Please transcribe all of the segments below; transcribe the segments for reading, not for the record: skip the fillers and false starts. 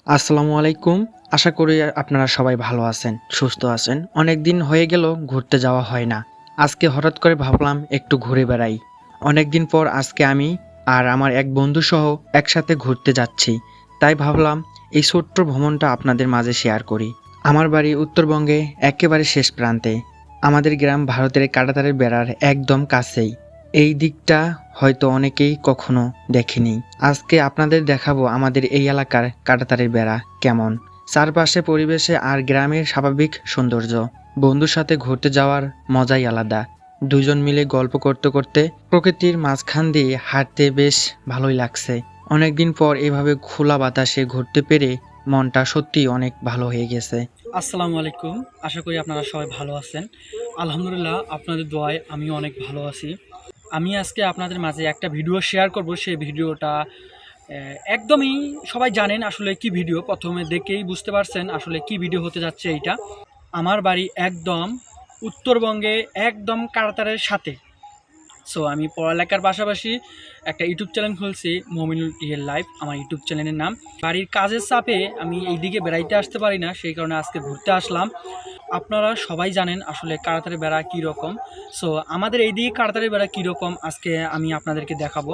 আসসালামু আলাইকুম। আশা করি আপনারা সবাই ভালো আছেন, সুস্থ আছেন। অনেক দিন হয়ে গেল ঘুরতে যাওয়া হয় না। আজকে হঠাৎ করে ভাবলাম একটু ঘুরে বেড়াই। অনেক দিন পর আজকে আমি আর আমার এক বন্ধু সহ একসাথে ঘুরতে যাচ্ছি। তাই ভাবলাম এই ছোট্ট ভ্রমণটা আপনাদের মাঝে শেয়ার করি। আমার বাড়ি উত্তরবঙ্গে একেবারে শেষ প্রান্তে। আমাদের গ্রাম ভারতের কাঁটাতারের বেড়ার একদম কাছেই। এই দিকটা হয়তো অনেকেই কখনো দেখেনি। আজকে আপনাদের দেখাবো আমাদের এই এলাকার কাঁটাতারের বেড়া কেমন, চারপাশে পরিবেশে আর গ্রামের স্বাভাবিক সৌন্দর্য। বন্ধুর সাথে ঘুরতে যাওয়ার মজাই আলাদা। দুজন মিলে গল্প করতে করতে প্রকৃতির মাঝখান দিয়ে হাঁটতে বেশ ভালোই লাগছে। অনেকদিন পর এভাবে খোলা বাতাসে ঘুরতে পেরে মনটা সত্যিই অনেক ভালো হয়ে গেছে। আসসালামু আলাইকুম। আশা করি আপনারা সবাই ভালো আছেন। আলহামদুলিল্লাহ, আপনাদের দোয়ায় আমিও অনেক ভালো আছি। আমি আজকে আপনাদের মাঝে একটা ভিডিও শেয়ার করব। সেই ভিডিওটা একদমই সবাই জানেন আসলে কি ভিডিও, প্রথমে দেখেই বুঝতে পারছেন আসলে কি ভিডিও হতে যাচ্ছে এইটা। আমার বাড়ি একদম উত্তরবঙ্গে, একদম কাঁটাতারের সাথে। সো আমি পড়ালেখার পাশাপাশি একটা ইউটিউব চ্যানেল খুলছি, মমিনুল রিয়েল লাইফ আমার ইউটিউব চ্যানেলের নাম। বাড়ির কাজের চাপে আমি এইদিকে বেড়াইতে আসতে পারি না, সেই কারণে আজকে ঘুরতে আসলাম। আপনারা সবাই জানেন আসলে কাঁটাতারের বেড়া কীরকম। সো আমাদের এইদিকে কাঁটাতারের বেড়া কীরকম আজকে আমি আপনাদেরকে দেখাবো।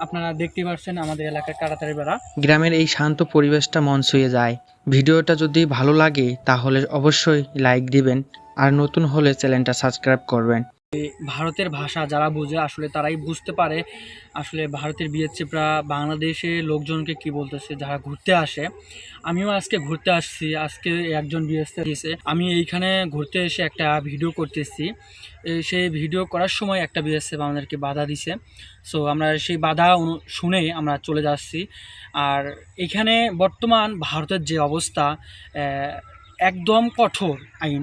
আপনারা দেখতে পাচ্ছেন আমাদের এলাকার কাঁটাতারের বেড়া। গ্রামের এই শান্ত পরিবেশটা মন ছুঁয়ে যায়। ভিডিওটা যদি ভালো লাগে তাহলে অবশ্যই লাইক দিবেন, আর নতুন হলে চ্যানেলটা সাবস্ক্রাইব করবেন। ভারতের ভাষা যারা বোঝে আসলে তারাই বুঝতে পারে আসলে ভারতের বিএসএফরা বাংলাদেশে লোকজনকে কি বলতেছে যারা ঘুরতে আসে। আমিও আজকে ঘুরতে আসছি, আজকে একজন বিএসএফ দিয়েছে, আমি এইখানে ঘুরতে এসে একটা ভিডিও করতেছি। সেই ভিডিও করার সময় একটা বিএসএফ আমাদেরকে বাধা দিছে। সো আমরা সেই বাধা শুনে আমরা চলে যাচ্ছি। আর এখানে বর্তমান ভারতের যে অবস্থা, একদম কঠোর আইন।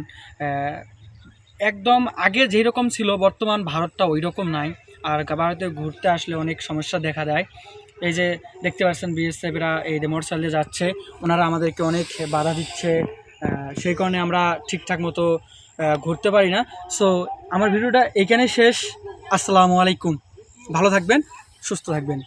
একদম আগে যেই রকম ছিল বর্তমান ভারতটা ওই রকম নাই। আর ভারতে ঘুরতে আসলে অনেক সমস্যা দেখা দেয়। এই যে দেখতে পাচ্ছেন বিএসএফরা এই যে মোটরসাইকেলে যাচ্ছে, ওনারা আমাদেরকে অনেক বাধা দিচ্ছে। সেই কারণে আমরা ঠিকঠাক মতো ঘুরতে পারি না। সো আমার ভিডিওটা এইখানে শেষ। আসসালামু আলাইকুম। ভালো থাকবেন, সুস্থ থাকবেন।